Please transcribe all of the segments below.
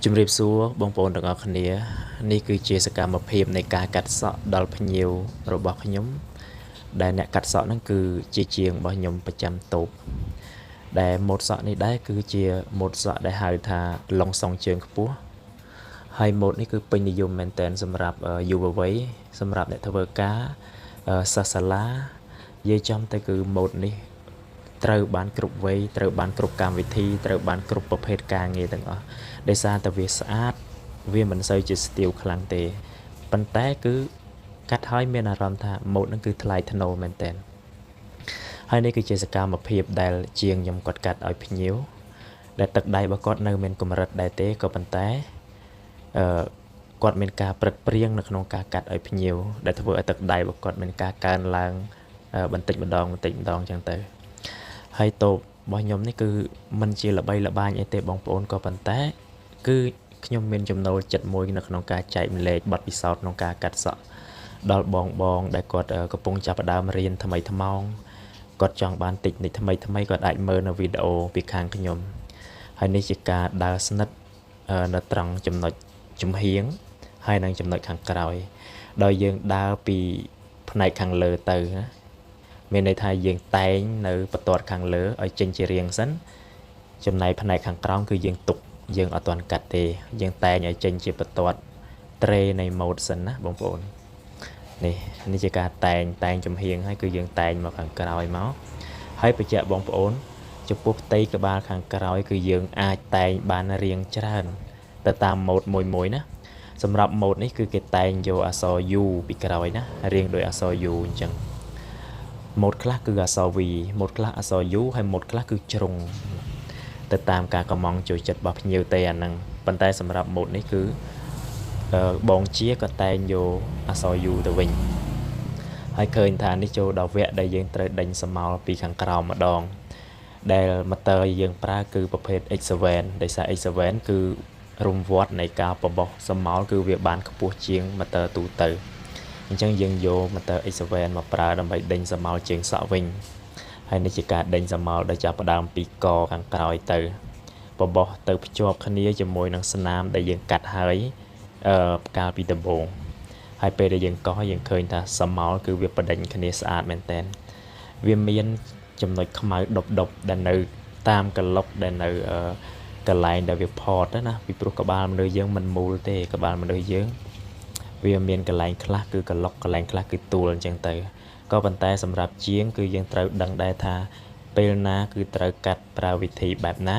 ជំរាបសួរបងប្អូនទាំងអស់គ្នានេះគឺជាសកម្មភាពនៃការកាត់សក់ដល់ភ្ញៀវរបស់ខ្ញុំដែលអ្នកកាត់សក់ហ្នឹងគឺជាជាងរបស់ខ្ញុំប្រចាំតូបដែលម៉ូតសក់នេះដែរគឺជាម៉ូតសក់ដែលហៅថាឡុងសងជើងខ្ពស់ហើយម៉ូតនេះគឺពេញនិយមមែនទែនសម្រាប់យុវវ័យសម្រាប់អ្នកធ្វើការសិស្សសាលានិយាយចំទៅគឺម៉ូតនេះត្រូវបានគ្រប់វ័យត្រូវបានគ្រប់កម្មវិធីត្រូវបានគ្រប់ប្រភេទការងារទាំងអស់ដោយសារតែវាស្អាតវាមិនសូវជាស្ទាវខ្លាំងទេប៉ុន្តែគឺកាត់ហើយមានអារម្មណ៍ថាម៉ូតហ្នឹងគឺថ្លៃថ្នូរមែនទែនហើយនេះគឺជាសកម្មភាពដែលជាងខ្ញុំគាត់កាត់ឲ្យភ្ញៀវដែលទឹកដៃរបស់គាត់នៅមានកម្រិតដែរទេក៏ប៉ុន្តែគាត់មានការព្រឹកព្រៀងនៅក្នុងការកាត់ឲ្យភ្ញៀវដែលធ្វើឲ្យទឹកដៃរបស់គាត់មានការកើនឡើងបន្តិចម្ដងអញ្ចឹងទៅហើយតូបរបស់ខ្ញុំនេះគឺមិនជាល្បីល្បាញអីទេបងប្អូនក៏ប៉ុន្តែគឺខ្ញុំមានចំណូលចិត្តមួយនៅក្នុងការចែកម្លែកបទពិសោធន៍ក្នុងការកាត់សក់ដល់បងដែលគាត់កំពុងចាប់ផ្ដើមរៀនថ្មីថ្មោងគាត់ចង់បានតិចនិចថ្មីគាត់អាចមើលនៅវីដេអូពីខាងខ្ញុំហើយនេះជាការដើរស្និទ្ធនៅត្រង់ចំណុចចំហៀងហើយនឹងចំណុចខាងក្រោយដោយយើងដើរពីផ្នែកខាងលើទៅណាមានន័យថាយើងតែងនៅបន្ទាត់ខាងលើឲ្យចេញជារាងសិនចំណែកផ្នែកខាងក្រោមគឺយើងទុកយើងអត់ទាន់កាត់ទេយើងតែងឲ្យចេញជាបន្ទាត់ត្រេនៃម៉ូតសិនណាបងប្អូននេះជាការតែងចំហៀងហើយគឺយើងតែងមកខាងក្រោយមកហើយបញ្ជាក់បងប្អូនចំពោះផ្ទៃក្បាលខាងក្រោយគឺយើងអាចតែងបានរាងច្រើនទៅតាមម៉ូតមួយណាសម្រាប់ម៉ូតនេះគឺគេតែងយកអក្សរ U ពីក្រោយណារាងដោយអក្សរ U អញ្ចឹងម៉ូតខ្លះគឺអក្សរ V ម៉ូតខ្លះអក្សរ U ហើយម៉ូតខ្លះគឺជ្រុងទៅតាមការកំងចូលចិត្តរបស់ភ្ញៀវទេអាហ្នឹងប៉ុន្តែសម្រាប់ម៉ូតនេះគឺបងជាក៏តែងយកអក្សរ U ទៅវិញហើយឃើញថានេះចូលដល់វគ្គដែលយើងត្រូវដេញសមោលពីខាងក្រោមម្ដងដែល motor យើងប្រើគឺប្រភេទ X7 ដោយសារ X7 គឺរង្វាត់នៃការបបោះសមោលគឺវាបានខ្ពស់ជាង motor ទូទៅអញ្ចឹងយើងយក motor X7 មកប្រើដើម្បីដេញសមោលជើងសក់វិញហើយនេះជាការដេញសមោលដែលចាប់ផ្ដើមពីកខាងក្រោយទៅបបោះទៅភ្ជាប់គ្នាជាមួយនឹងស្នាមដែលយើងកាត់ហើយកាលពីដំបូងហើយពេលដែលយើងកោសយើងឃើញថាសមោលគឺវាបដិញគ្នាស្អាតមែនតើវាមានចំណុចខ្មៅដប់ដែលនៅតាមកន្លុកដែលនៅកន្លែងដែលវាផតណាពីព្រោះក្បាលមនុស្សយើងមិនមូលទេក្បាលមនុស្សយើងវាមានកន្លែងខ្លះគឺកន្លុកកន្លែងខ្លះគឺទួលអញ្ចឹងទៅក៏ប៉ុន្តែសម្រាប់ជាងគឺយើងត្រូវដឹងដែរថាពេលណាគឺត្រូវកាត់ប្រើវិធីបែបណា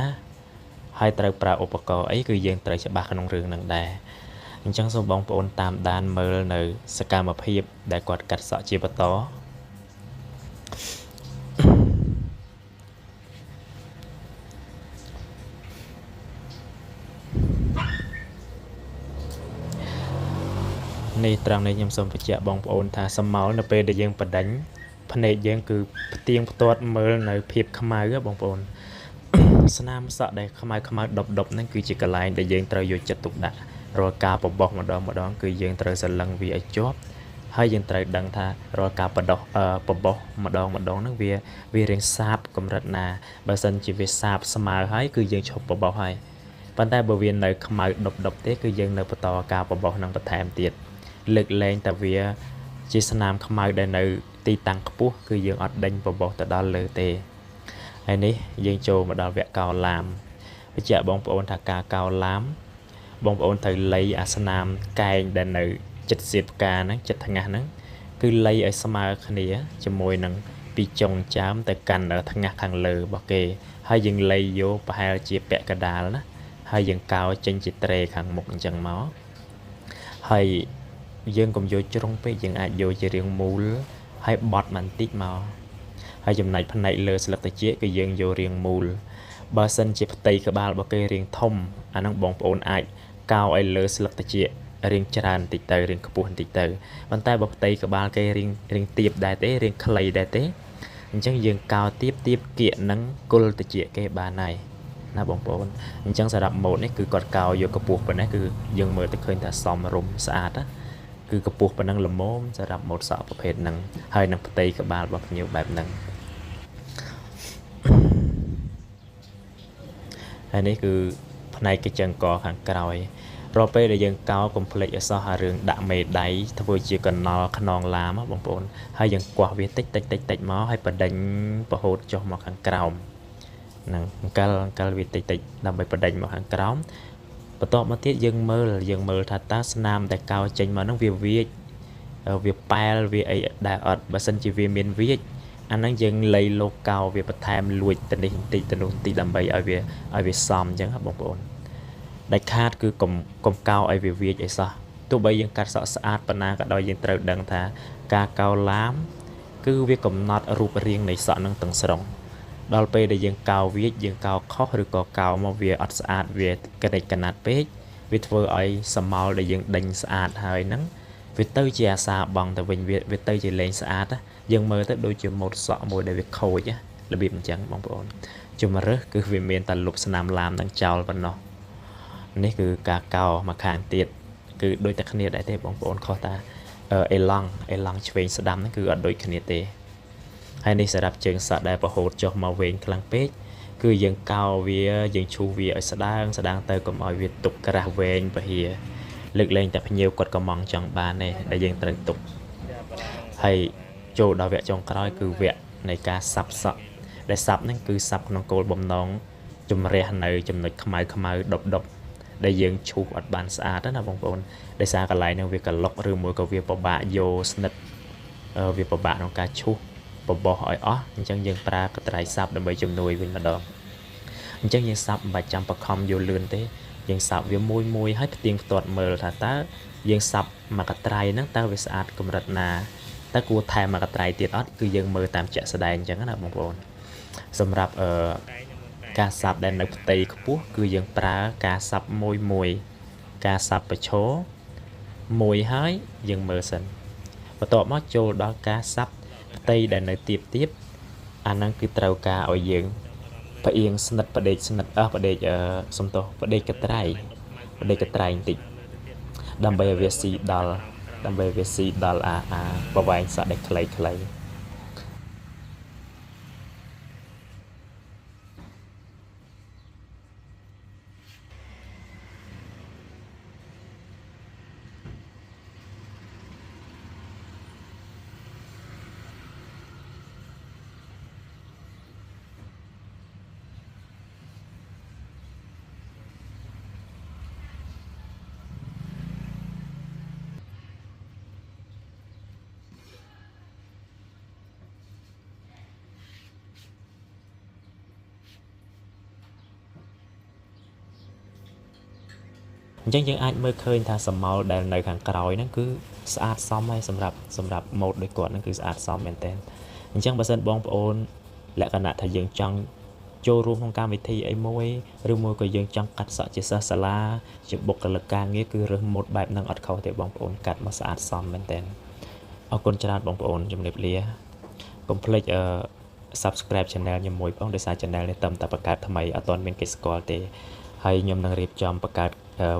ហើយត្រូវប្រើឧបករណ៍អីគឺយើងត្រូវច្បាស់ក្នុងរឿងហ្នឹងដែរអញ្ចឹងសូមបងប្អូនតាមដានមើលនៅសកម្មភាពដែលគាត់កាត់សក់ជាបន្តនេះត្រង់នេះខ្ញុំសូមបញ្ជាក់បងប្អូនថាសមោលនៅពេលដែលយើងបដិញភ្នែកយើងគឺផ្ទៀងផ្ទាត់មើលនៅភាពខ្មៅបងប្អូនស្នាមសក់ដែលខ្មៅដប់ហ្នឹងគឺជាកន្លែងដែលយើងត្រូវយកចិត្តទុកដាក់រាល់ការបបោះម្ដងគឺយើងត្រូវសលឹងវាឲ្យជាប់ហើយយើងត្រូវដឹងថារាល់ការបដោះបបោះម្ដងហ្នឹងវារៀងសាបកម្រិតណាបើសិនជាវាសាបស្មើហើយគឺយើងឈប់បបោះហើយប៉ុន្តែបើវានៅខ្មៅដប់ទេគឺយើងនៅបន្តការបបោះនឹងបន្ថែមទៀតលើកលែងតែវាជាស្នាមខ្មៅដែលនៅទីតាំងខ្ពស់គឺយើងអត់ដេញបបោះទៅដល់លើទេហើយនេះយើងចូលមកដល់វគ្គកោរឡាមបញ្ជាក់បងប្អូនថាការកោរឡាមបងប្អូនត្រូវលៃអាស្នាមកែងដែលនៅចិត្តសៀតផ្កាហ្នឹងចិត្តថ្ងាសហ្នឹងគឺលៃឲ្យស្មើគ្នាជាមួយនឹងពីចុងចាមទៅកាន់ថ្ងាសខាងលើរបស់គេហើយយើងលៃយកប្រហែលជាពាក់កដាលណាហើយយើងកោរចេញជាត្រេខាងមុខអញ្ចឹងមកហើយយើងកុំយកជ្រុងពេកយើងអាចយកជារាងមូលហើយបត់បន្តិចមកហើយចំណែកផ្នែកលើស្លឹកត្រចៀកគឺយើងយករាងមូលបើសិនជាផ្ទៃក្បាលរបស់គេរាងធំអាហ្នឹងបងប្អូនអាចកោរឲ្យលើស្លឹកត្រចៀករាងច្រើនបន្តិចទៅរាងខ្ពស់បន្តិចទៅប៉ុន្តែបើផ្ទៃក្បាលគេរាងទាបដែរទេរាងខ្លីដែរទេអញ្ចឹងយើងកោរទាបគៀកនឹងគល់ត្រចៀកគេបានហើយណាបងប្អូនអញ្ចឹងសម្រាប់ម៉ូតនេះគឺគាត់កោរយកកម្ពស់ប៉ុណ្ណេះគឺយើងមើលទៅឃើញថាសមរម្យស្អាតណាគឺកម្ពស់ប៉ុណ្ណឹងល្មមសម្រាប់ម៉ូតសក់ប្រភេទហ្នឹងហើយនឹងផ្ទៃក្បាលរបស់ភ្ញៀវបែបហ្នឹងហើយនេះគឺ ផ្នែកកញ្ចឹងកខាងក្រោយរាល់ពេលដែលយើងកោកុំភ្លេចឲ្យសោះអារឿងដាក់មេដៃធ្វើជាកណ្ដុរខ្នងឡាមបងប្អូនហើយយើងគាស់វាតិចមកហើយបដិញរហូតចុះមកខាងក្រោមហ្នឹងអង្កលវាតិចដើម្បីបដិញមកខាងក្រោមបន្ទាប់មកទៀតយើងមើលថាតើស្នាមដែលកោចេញមកហ្នឹងវាវាប៉ែលវាអីដែលអត់បើសិនជាវាមានវាអាហ្នឹងយើងលៃលោកកោវាបន្ថែមលួចទៅនេះបន្តិចទៅនោះបន្តិចដើម្បីឲ្យវាសមអញ្ចឹងបងប្អូនដែលខាតគឺកុំកោឲ្យវាវាចអីសោះទោះបីយើងកាត់សក់ស្អាតប៉ុណ្ណាក៏ដោយយើងត្រូវដឹងថាការកោឡាមគឺវាកំណត់រូបរាងនៃសក់នឹងទាំងស្រុងដល់ពេលដែលយើងកោវាចយើងកោខុសឬក៏កោមកវាអត់ស្អាតវាកណិចកណាត់ពេកវាធ្វើឲ្យសមោលដែលយើងដេញស្អាតហើយហ្នឹងវាទៅជាអាសាបងទៅវិញវាទៅជាលេងស្អាតយើងមើលទៅដូចជាម៉ូតសក់មួយដែលវាខូចរបៀបអញ្ចឹងបងប្អូនជំរើសគឺវាមានតែលុបស្នាមឡាមនឹងចោលប៉ុណ្ណោះនេះគឺការកោមកខាងទៀតគឺដូចតែគ្នាដែរទេបងប្អូនខុសតាអេឡង់ឆ្វេងស្ដាំហ្នឹងគឺអត់ដូចគ្នាទេហើយនេះសម្រាប់ជើងសក់ដែលប្រហូតចុះមកវែងខ្លាំងពេកគឺយើងកោវាយើងឈូសវាឲ្យស្ដាងទៅកុំឲ្យវាទុកក្រាស់វែងពហិលើកលែងតែភ្ញៀវគាត់កំងចង់បានទេដែលយើងត្រូវទុកហើយចូលដល់វគ្គចុងក្រោយគឺវគ្គនៃការសាប់សក់ដែលសាប់ហ្នឹងគឺសាប់ក្នុងគោលបំណងជំរះនៅចំណុចខ្មៅដប់ដែលយើងឈូសអត់បានស្អាតណាបងប្អូនដោយសារកន្លែងហ្នឹងវាកឡុកឬមួយក៏វាពិបាកយកស្និតវាពិបាកក្នុងការឈូសបបោះឲ្យអស់អញ្ចឹងយើងប្រើកត្រៃសាប់ដើម្បីជំនួយវិញម្ដងអញ្ចឹងយើងសាប់មិនបាច់ចាំបខំយកលឿនទេយើងសាប់វាមួយហើយផ្ទៀងផ្ទាត់មើលថាតើយើងសាប់មួយកត្រៃហ្នឹងតើវាស្អាតកម្រិតណាតើគួរថែមមួយកត្រៃទៀតអត់គឺយើងមើលតាមជាក់ស្ដែងអញ្ចឹងណាបងប្អូនសម្រាប់ការសាប់ដែលនៅផ្ទៃខ្ពស់គឺយើងប្រើការសាប់មួយការសាប់ប្រឈរមួយហើយយើងមើលសិនបន្ទាប់មកចូលដល់ការសាប់ផ្ទៃដែលនៅទៀបអាហ្នឹងគឺត្រូវការឲ្យយើងផ្អៀងស្និតផ្ដេកស្និតផ្ដេកសំទោសផ្ដេកកត្រៃបន្តិចដើម្បីឲ្យវាស៊ីដល់អាប្រវែងសក់ដែលខ្លីអញ្ចឹងយើងអាចមើលឃើញថាសមោលដែលនៅខាងក្រោយហ្នឹងគឺស្អាតសមហើយសម្រាប់ម៉ូដដូចគាត់ហ្នឹងគឺស្អាតសមមែនតើអញ្ចឹងបើសិនបងប្អូនលក្ខណៈថាយើងចង់ចូលរួមក្នុងកម្មវិធីអីមួយឬមួយក៏យើងចង់កាត់សក់ជាសិស្សសាលាជាបុគ្គលិកការងារគឺរើសម៉ូដបែបហ្នឹងអត់ខុសទេបងប្អូនកាត់មកស្អាតសមមែនតើអរគុណច្រើនបងប្អូនជំរាបលាកុំភ្លេចsubscribe channel ខ្ញុំមួយផងដោយសារ channel នេះតែបង្កើតថ្មីអត់ទាន់មានគេស្គាល់ទេហើយខ្ញុំនឹងរៀបចំបង្កើត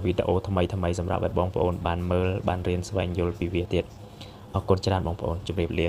វីដេអូថ្មីសម្រាប់ឲ្យបងប្អូនបានមើលបានរៀនស្វែងយល់ពីវាទៀតអរគុណច្រើនបងប្អូនជម្រាបលា